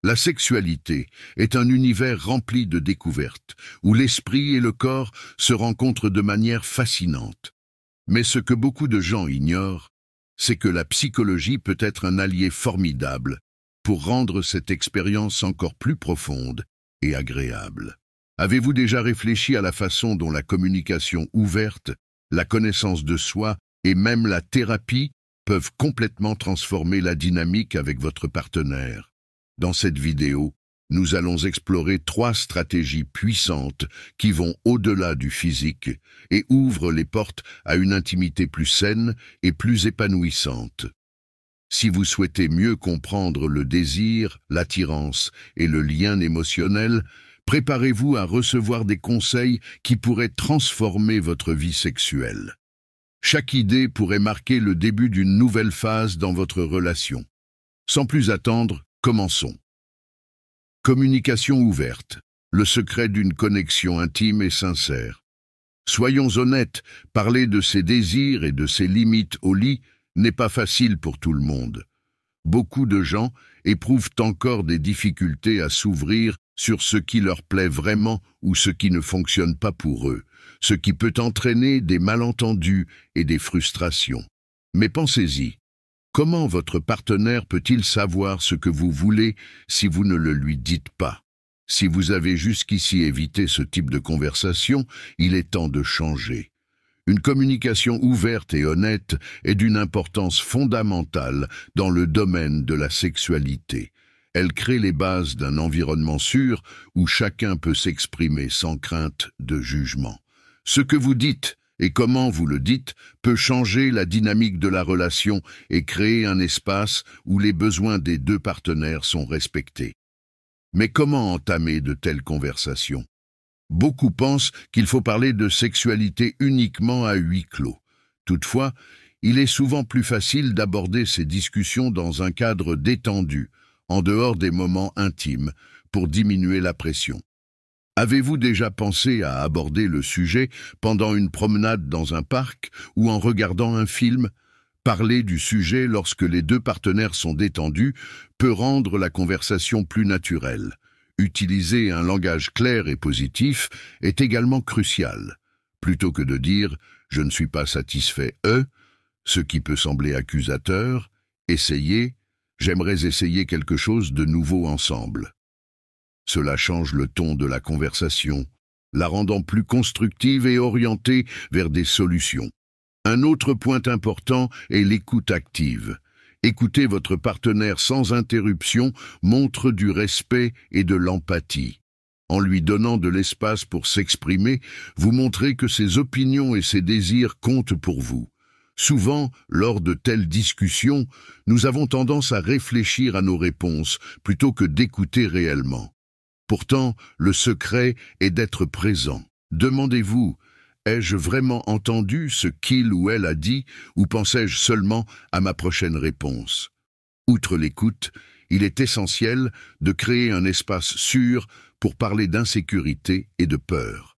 La sexualité est un univers rempli de découvertes, où l'esprit et le corps se rencontrent de manière fascinante. Mais ce que beaucoup de gens ignorent, c'est que la psychologie peut être un allié formidable pour rendre cette expérience encore plus profonde et agréable. Avez-vous déjà réfléchi à la façon dont la communication ouverte, la connaissance de soi et même la thérapie peuvent complètement transformer la dynamique avec votre partenaire? Dans cette vidéo, nous allons explorer 3 stratégies puissantes qui vont au-delà du physique et ouvrent les portes à une intimité plus saine et plus épanouissante. Si vous souhaitez mieux comprendre le désir, l'attirance et le lien émotionnel, préparez-vous à recevoir des conseils qui pourraient transformer votre vie sexuelle. Chaque idée pourrait marquer le début d'une nouvelle phase dans votre relation. Sans plus attendre, commençons. Communication ouverte, le secret d'une connexion intime et sincère. Soyons honnêtes, parler de ses désirs et de ses limites au lit n'est pas facile pour tout le monde. Beaucoup de gens éprouvent encore des difficultés à s'ouvrir sur ce qui leur plaît vraiment ou ce qui ne fonctionne pas pour eux, ce qui peut entraîner des malentendus et des frustrations. Mais pensez-y. Comment votre partenaire peut-il savoir ce que vous voulez si vous ne le lui dites pas? Si vous avez jusqu'ici évité ce type de conversation, il est temps de changer. Une communication ouverte et honnête est d'une importance fondamentale dans le domaine de la sexualité. Elle crée les bases d'un environnement sûr où chacun peut s'exprimer sans crainte de jugement. Ce que vous dites et comment vous le dites peut changer la dynamique de la relation et créer un espace où les besoins des 2 partenaires sont respectés. Mais comment entamer de telles conversations? Beaucoup pensent qu'il faut parler de sexualité uniquement à huis clos. Toutefois, il est souvent plus facile d'aborder ces discussions dans un cadre détendu, en dehors des moments intimes, pour diminuer la pression. Avez-vous déjà pensé à aborder le sujet pendant une promenade dans un parc ou en regardant un film? Parler du sujet lorsque les 2 partenaires sont détendus peut rendre la conversation plus naturelle. Utiliser un langage clair et positif est également crucial. Plutôt que de dire « je ne suis pas satisfait, ce qui peut sembler accusateur, essayez « j'aimerais essayer quelque chose de nouveau ensemble ». Cela change le ton de la conversation, la rendant plus constructive et orientée vers des solutions. Un autre point important est l'écoute active. Écouter votre partenaire sans interruption montre du respect et de l'empathie. En lui donnant de l'espace pour s'exprimer, vous montrez que ses opinions et ses désirs comptent pour vous. Souvent, lors de telles discussions, nous avons tendance à réfléchir à nos réponses plutôt que d'écouter réellement. Pourtant, le secret est d'être présent. Demandez-vous, ai-je vraiment entendu ce qu'il ou elle a dit ou pensais-je seulement à ma prochaine réponse? Outre l'écoute, il est essentiel de créer un espace sûr pour parler d'insécurité et de peur.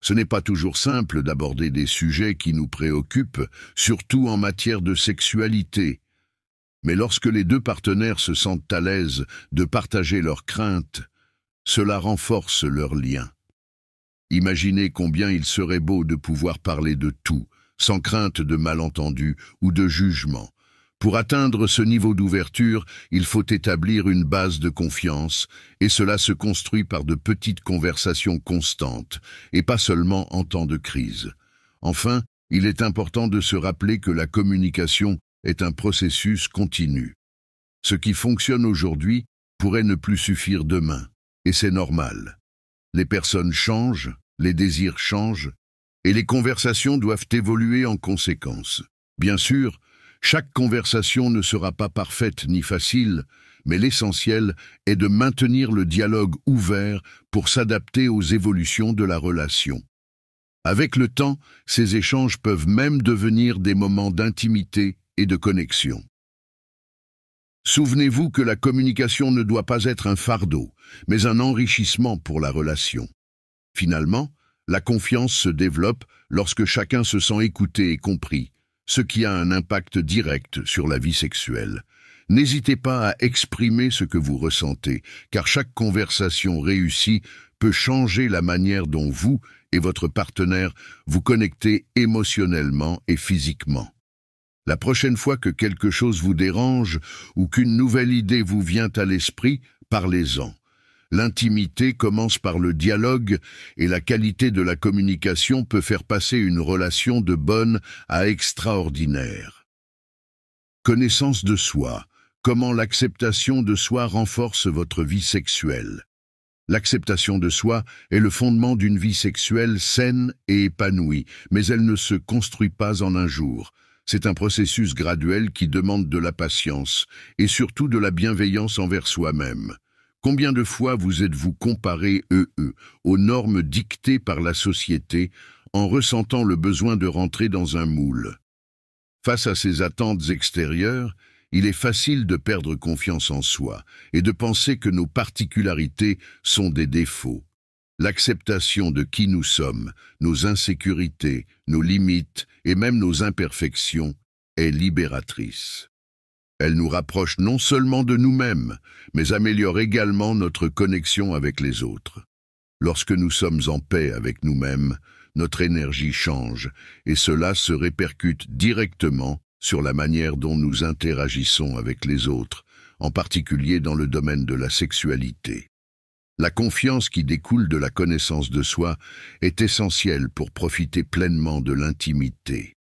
Ce n'est pas toujours simple d'aborder des sujets qui nous préoccupent, surtout en matière de sexualité. Mais lorsque les 2 partenaires se sentent à l'aise de partager leurs craintes, cela renforce leur lien. Imaginez combien il serait beau de pouvoir parler de tout, sans crainte de malentendus ou de jugement. Pour atteindre ce niveau d'ouverture, il faut établir une base de confiance, et cela se construit par de petites conversations constantes, et pas seulement en temps de crise. Enfin, il est important de se rappeler que la communication est un processus continu. Ce qui fonctionne aujourd'hui pourrait ne plus suffire demain. Et c'est normal. Les personnes changent, les désirs changent, et les conversations doivent évoluer en conséquence. Bien sûr, chaque conversation ne sera pas parfaite ni facile, mais l'essentiel est de maintenir le dialogue ouvert pour s'adapter aux évolutions de la relation. Avec le temps, ces échanges peuvent même devenir des moments d'intimité et de connexion. Souvenez-vous que la communication ne doit pas être un fardeau, mais un enrichissement pour la relation. Finalement, la confiance se développe lorsque chacun se sent écouté et compris, ce qui a un impact direct sur la vie sexuelle. N'hésitez pas à exprimer ce que vous ressentez, car chaque conversation réussie peut changer la manière dont vous et votre partenaire vous connectez émotionnellement et physiquement. La prochaine fois que quelque chose vous dérange ou qu'une nouvelle idée vous vient à l'esprit, parlez-en. L'intimité commence par le dialogue et la qualité de la communication peut faire passer une relation de bonne à extraordinaire. Connaissance de soi. Comment l'acceptation de soi renforce votre vie sexuelle? L'acceptation de soi est le fondement d'une vie sexuelle saine et épanouie, mais elle ne se construit pas en un jour. C'est un processus graduel qui demande de la patience et surtout de la bienveillance envers soi-même. Combien de fois vous êtes-vous comparé, aux normes dictées par la société en ressentant le besoin de rentrer dans un moule? Face à ces attentes extérieures, il est facile de perdre confiance en soi et de penser que nos particularités sont des défauts. L'acceptation de qui nous sommes, nos insécurités, nos limites et même nos imperfections est libératrice. Elle nous rapproche non seulement de nous-mêmes, mais améliore également notre connexion avec les autres. Lorsque nous sommes en paix avec nous-mêmes, notre énergie change et cela se répercute directement sur la manière dont nous interagissons avec les autres, en particulier dans le domaine de la sexualité. La confiance qui découle de la connaissance de soi est essentielle pour profiter pleinement de l'intimité.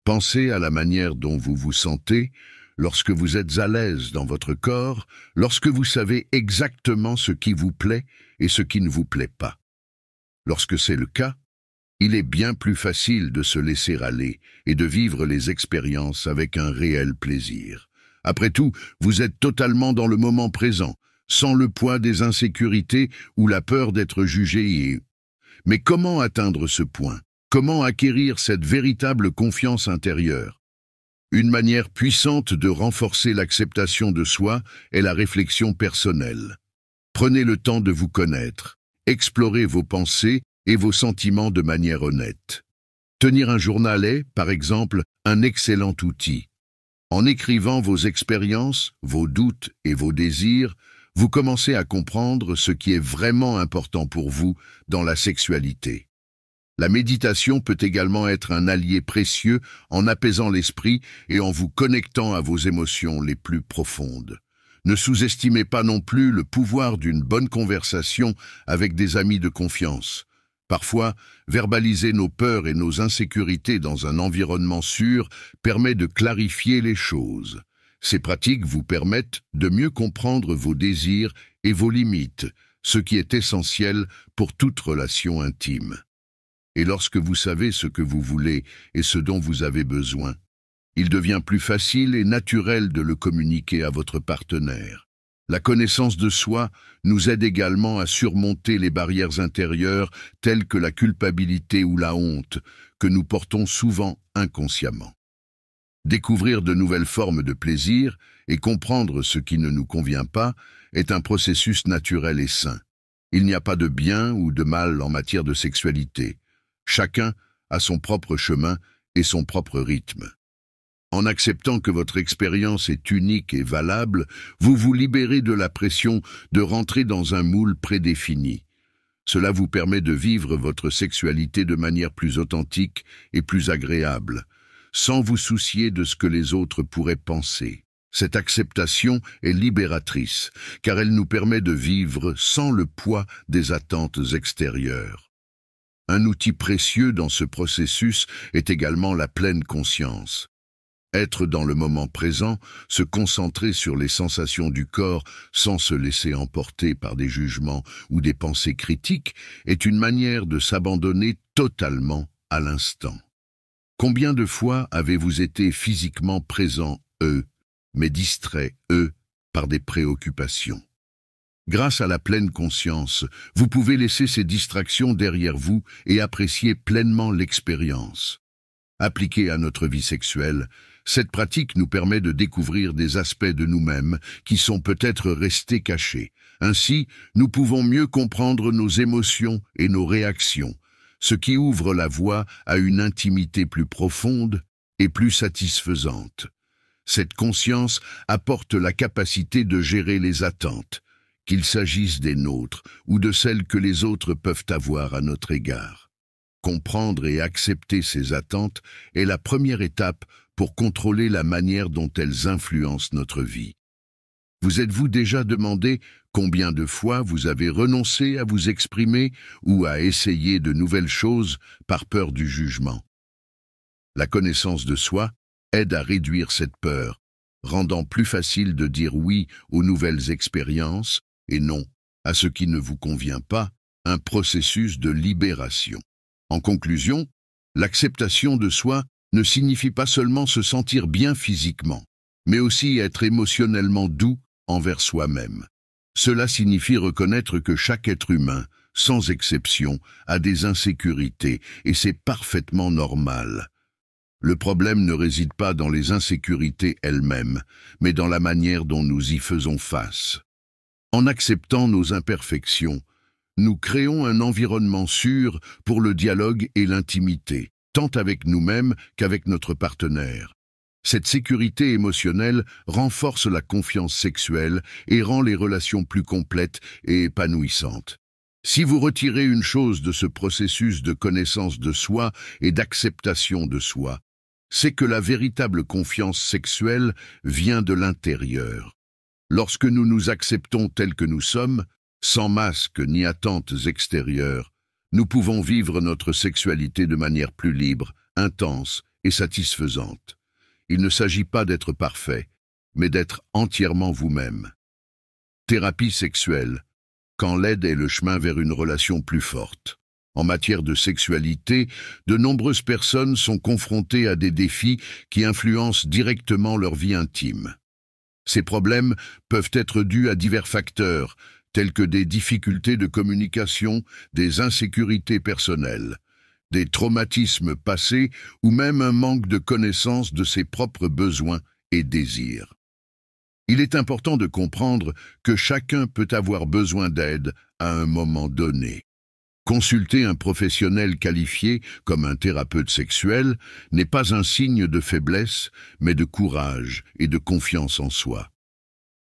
Pensez à la manière dont vous vous sentez lorsque vous êtes à l'aise dans votre corps, lorsque vous savez exactement ce qui vous plaît et ce qui ne vous plaît pas. Lorsque c'est le cas, il est bien plus facile de se laisser aller et de vivre les expériences avec un réel plaisir. Après tout, vous êtes totalement dans le moment présent, sans le poids des insécurités ou la peur d'être jugé. Mais comment atteindre ce point? Comment acquérir cette véritable confiance intérieure? Une manière puissante de renforcer l'acceptation de soi est la réflexion personnelle. Prenez le temps de vous connaître, explorez vos pensées et vos sentiments de manière honnête. Tenir un journal est, par exemple, un excellent outil. En écrivant vos expériences, vos doutes et vos désirs, vous commencez à comprendre ce qui est vraiment important pour vous dans la sexualité. La méditation peut également être un allié précieux en apaisant l'esprit et en vous connectant à vos émotions les plus profondes. Ne sous-estimez pas non plus le pouvoir d'une bonne conversation avec des amis de confiance. Parfois, verbaliser nos peurs et nos insécurités dans un environnement sûr permet de clarifier les choses. Ces pratiques vous permettent de mieux comprendre vos désirs et vos limites, ce qui est essentiel pour toute relation intime. Et lorsque vous savez ce que vous voulez et ce dont vous avez besoin, il devient plus facile et naturel de le communiquer à votre partenaire. La connaissance de soi nous aide également à surmonter les barrières intérieures telles que la culpabilité ou la honte, que nous portons souvent inconsciemment. Découvrir de nouvelles formes de plaisir et comprendre ce qui ne nous convient pas est un processus naturel et sain. Il n'y a pas de bien ou de mal en matière de sexualité. Chacun a son propre chemin et son propre rythme. En acceptant que votre expérience est unique et valable, vous vous libérez de la pression de rentrer dans un moule prédéfini. Cela vous permet de vivre votre sexualité de manière plus authentique et plus agréable, sans vous soucier de ce que les autres pourraient penser. Cette acceptation est libératrice, car elle nous permet de vivre sans le poids des attentes extérieures. Un outil précieux dans ce processus est également la pleine conscience. Être dans le moment présent, se concentrer sur les sensations du corps sans se laisser emporter par des jugements ou des pensées critiques est une manière de s'abandonner totalement à l'instant. Combien de fois avez-vous été physiquement présent, mais distrait, par des préoccupations? Grâce à la pleine conscience, vous pouvez laisser ces distractions derrière vous et apprécier pleinement l'expérience. Appliquée à notre vie sexuelle, cette pratique nous permet de découvrir des aspects de nous-mêmes qui sont peut-être restés cachés. Ainsi, nous pouvons mieux comprendre nos émotions et nos réactions, ce qui ouvre la voie à une intimité plus profonde et plus satisfaisante. Cette conscience apporte la capacité de gérer les attentes, qu'il s'agisse des nôtres ou de celles que les autres peuvent avoir à notre égard. Comprendre et accepter ces attentes est la première étape pour contrôler la manière dont elles influencent notre vie. Vous êtes-vous déjà demandé combien de fois vous avez renoncé à vous exprimer ou à essayer de nouvelles choses par peur du jugement? La connaissance de soi aide à réduire cette peur, rendant plus facile de dire oui aux nouvelles expériences et non à ce qui ne vous convient pas, un processus de libération. En conclusion, l'acceptation de soi ne signifie pas seulement se sentir bien physiquement, mais aussi être émotionnellement doux envers soi-même. Cela signifie reconnaître que chaque être humain, sans exception, a des insécurités, et c'est parfaitement normal. Le problème ne réside pas dans les insécurités elles-mêmes, mais dans la manière dont nous y faisons face. En acceptant nos imperfections, nous créons un environnement sûr pour le dialogue et l'intimité, tant avec nous-mêmes qu'avec notre partenaire. Cette sécurité émotionnelle renforce la confiance sexuelle et rend les relations plus complètes et épanouissantes. Si vous retirez une chose de ce processus de connaissance de soi et d'acceptation de soi, c'est que la véritable confiance sexuelle vient de l'intérieur. Lorsque nous nous acceptons tels que nous sommes, sans masque ni attentes extérieures, nous pouvons vivre notre sexualité de manière plus libre, intense et satisfaisante. Il ne s'agit pas d'être parfait, mais d'être entièrement vous-même. Thérapie sexuelle, quand l'aide est le chemin vers une relation plus forte. En matière de sexualité, de nombreuses personnes sont confrontées à des défis qui influencent directement leur vie intime. Ces problèmes peuvent être dus à divers facteurs, tels que des difficultés de communication, des insécurités personnelles, des traumatismes passés ou même un manque de connaissance de ses propres besoins et désirs. Il est important de comprendre que chacun peut avoir besoin d'aide à un moment donné. Consulter un professionnel qualifié comme un thérapeute sexuel n'est pas un signe de faiblesse, mais de courage et de confiance en soi.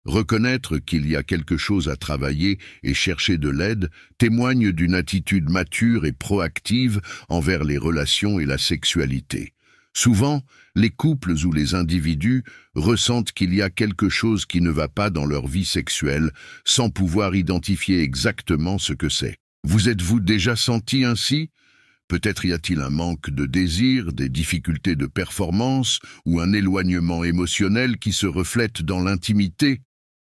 Reconnaître qu'il y a quelque chose à travailler et chercher de l'aide témoigne d'une attitude mature et proactive envers les relations et la sexualité. Souvent, les couples ou les individus ressentent qu'il y a quelque chose qui ne va pas dans leur vie sexuelle sans pouvoir identifier exactement ce que c'est. Vous êtes-vous déjà senti ainsi? Peut-être y a-t-il un manque de désir, des difficultés de performance ou un éloignement émotionnel qui se reflète dans l'intimité.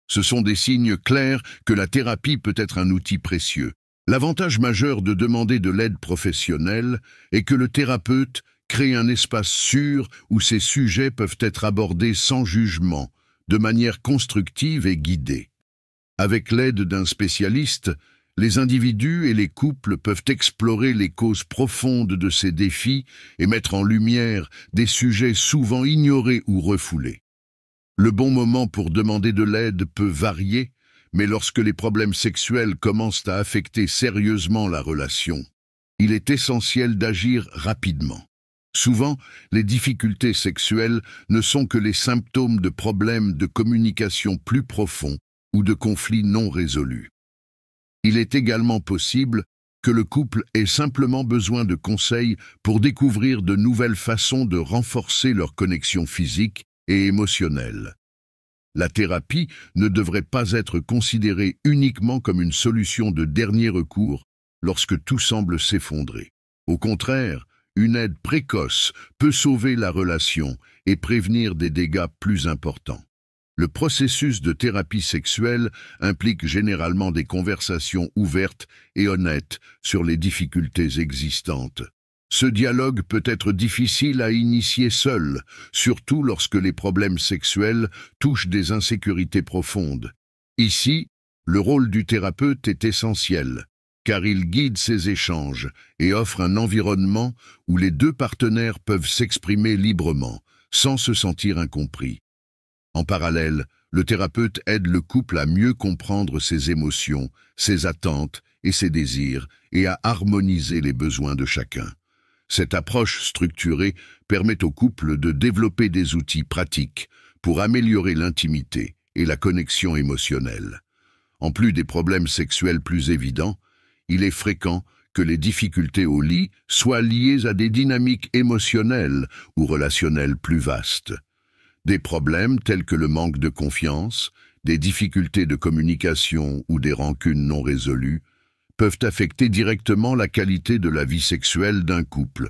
Ce sont des signes clairs que la thérapie peut être un outil précieux. L'avantage majeur de demander de l'aide professionnelle est que le thérapeute crée un espace sûr où ces sujets peuvent être abordés sans jugement, de manière constructive et guidée. Avec l'aide d'un spécialiste, les individus et les couples peuvent explorer les causes profondes de ces défis et mettre en lumière des sujets souvent ignorés ou refoulés. Le bon moment pour demander de l'aide peut varier, mais lorsque les problèmes sexuels commencent à affecter sérieusement la relation, il est essentiel d'agir rapidement. Souvent, les difficultés sexuelles ne sont que les symptômes de problèmes de communication plus profonds ou de conflits non résolus. Il est également possible que le couple ait simplement besoin de conseils pour découvrir de nouvelles façons de renforcer leur connexion physique et émotionnelle. La thérapie ne devrait pas être considérée uniquement comme une solution de dernier recours lorsque tout semble s'effondrer. Au contraire, une aide précoce peut sauver la relation et prévenir des dégâts plus importants. Le processus de thérapie sexuelle implique généralement des conversations ouvertes et honnêtes sur les difficultés existantes. Ce dialogue peut être difficile à initier seul, surtout lorsque les problèmes sexuels touchent des insécurités profondes. Ici, le rôle du thérapeute est essentiel, car il guide ces échanges et offre un environnement où les deux partenaires peuvent s'exprimer librement, sans se sentir incompris. En parallèle, le thérapeute aide le couple à mieux comprendre ses émotions, ses attentes et ses désirs, et à harmoniser les besoins de chacun. Cette approche structurée permet au couple de développer des outils pratiques pour améliorer l'intimité et la connexion émotionnelle. En plus des problèmes sexuels plus évidents, il est fréquent que les difficultés au lit soient liées à des dynamiques émotionnelles ou relationnelles plus vastes. Des problèmes tels que le manque de confiance, des difficultés de communication ou des rancunes non résolues peuvent affecter directement la qualité de la vie sexuelle d'un couple.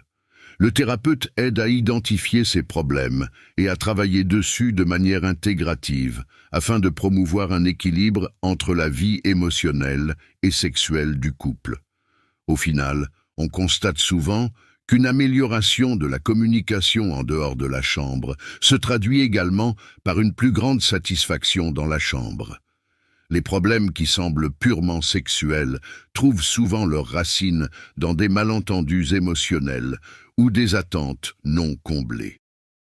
Le thérapeute aide à identifier ces problèmes et à travailler dessus de manière intégrative afin de promouvoir un équilibre entre la vie émotionnelle et sexuelle du couple. Au final, on constate souvent qu'une amélioration de la communication en dehors de la chambre se traduit également par une plus grande satisfaction dans la chambre. Les problèmes qui semblent purement sexuels trouvent souvent leurs racines dans des malentendus émotionnels ou des attentes non comblées.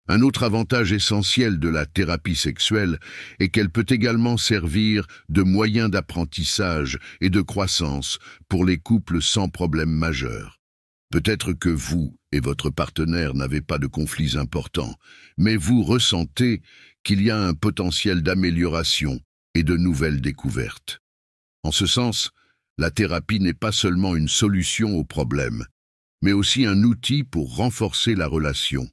Un autre avantage essentiel de la thérapie sexuelle est qu'elle peut également servir de moyen d'apprentissage et de croissance pour les couples sans problème majeur. Peut-être que vous et votre partenaire n'avez pas de conflits importants, mais vous ressentez qu'il y a un potentiel d'amélioration et de nouvelles découvertes. En ce sens, la thérapie n'est pas seulement une solution aux problèmes, mais aussi un outil pour renforcer la relation.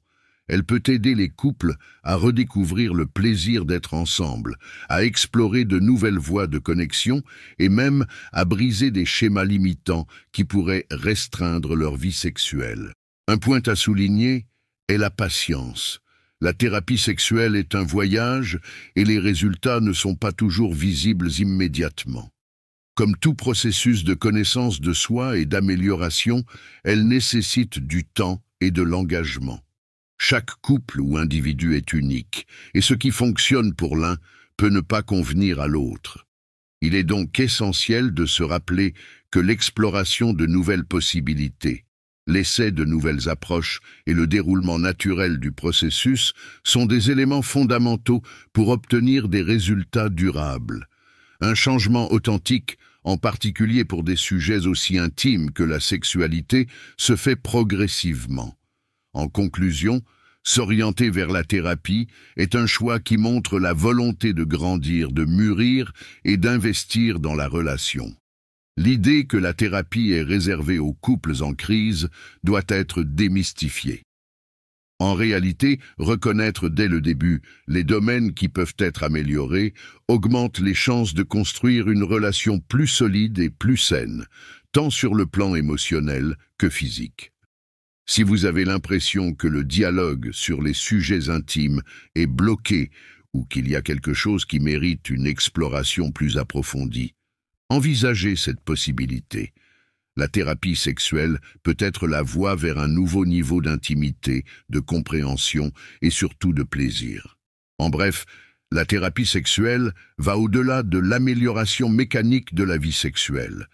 Elle peut aider les couples à redécouvrir le plaisir d'être ensemble, à explorer de nouvelles voies de connexion et même à briser des schémas limitants qui pourraient restreindre leur vie sexuelle. Un point à souligner est la patience. La thérapie sexuelle est un voyage et les résultats ne sont pas toujours visibles immédiatement. Comme tout processus de connaissance de soi et d'amélioration, elle nécessite du temps et de l'engagement. Chaque couple ou individu est unique, et ce qui fonctionne pour l'un peut ne pas convenir à l'autre. Il est donc essentiel de se rappeler que l'exploration de nouvelles possibilités, l'essai de nouvelles approches et le déroulement naturel du processus sont des éléments fondamentaux pour obtenir des résultats durables. Un changement authentique, en particulier pour des sujets aussi intimes que la sexualité, se fait progressivement. En conclusion, s'orienter vers la thérapie est un choix qui montre la volonté de grandir, de mûrir et d'investir dans la relation. L'idée que la thérapie est réservée aux couples en crise doit être démystifiée. En réalité, reconnaître dès le début les domaines qui peuvent être améliorés augmente les chances de construire une relation plus solide et plus saine, tant sur le plan émotionnel que physique. Si vous avez l'impression que le dialogue sur les sujets intimes est bloqué ou qu'il y a quelque chose qui mérite une exploration plus approfondie, envisagez cette possibilité. La thérapie sexuelle peut être la voie vers un nouveau niveau d'intimité, de compréhension et surtout de plaisir. En bref, la thérapie sexuelle va au-delà de l'amélioration mécanique de la vie sexuelle.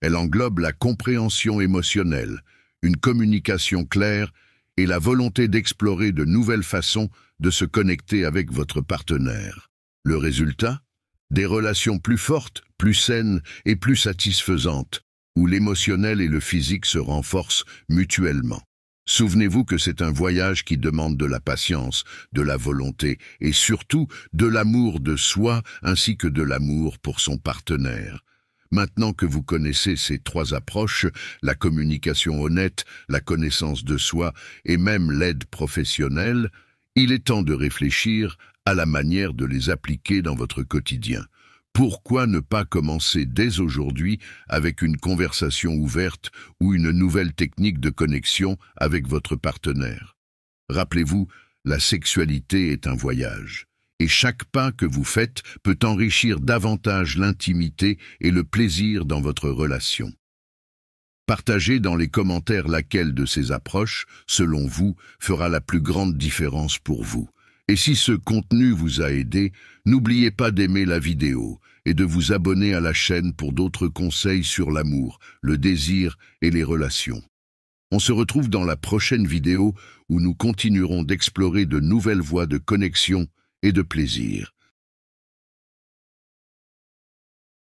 Elle englobe la compréhension émotionnelle, une communication claire et la volonté d'explorer de nouvelles façons de se connecter avec votre partenaire. Le résultat ? Des relations plus fortes, plus saines et plus satisfaisantes, où l'émotionnel et le physique se renforcent mutuellement. Souvenez-vous que c'est un voyage qui demande de la patience, de la volonté et surtout de l'amour de soi ainsi que de l'amour pour son partenaire. Maintenant que vous connaissez ces trois approches, la communication honnête, la connaissance de soi et même l'aide professionnelle, il est temps de réfléchir à la manière de les appliquer dans votre quotidien. Pourquoi ne pas commencer dès aujourd'hui avec une conversation ouverte ou une nouvelle technique de connexion avec votre partenaire? Rappelez-vous, la sexualité est un voyage. Et chaque pas que vous faites peut enrichir davantage l'intimité et le plaisir dans votre relation. Partagez dans les commentaires laquelle de ces approches, selon vous, fera la plus grande différence pour vous. Et si ce contenu vous a aidé, n'oubliez pas d'aimer la vidéo et de vous abonner à la chaîne pour d'autres conseils sur l'amour, le désir et les relations. On se retrouve dans la prochaine vidéo où nous continuerons d'explorer de nouvelles voies de connexion et de plaisir.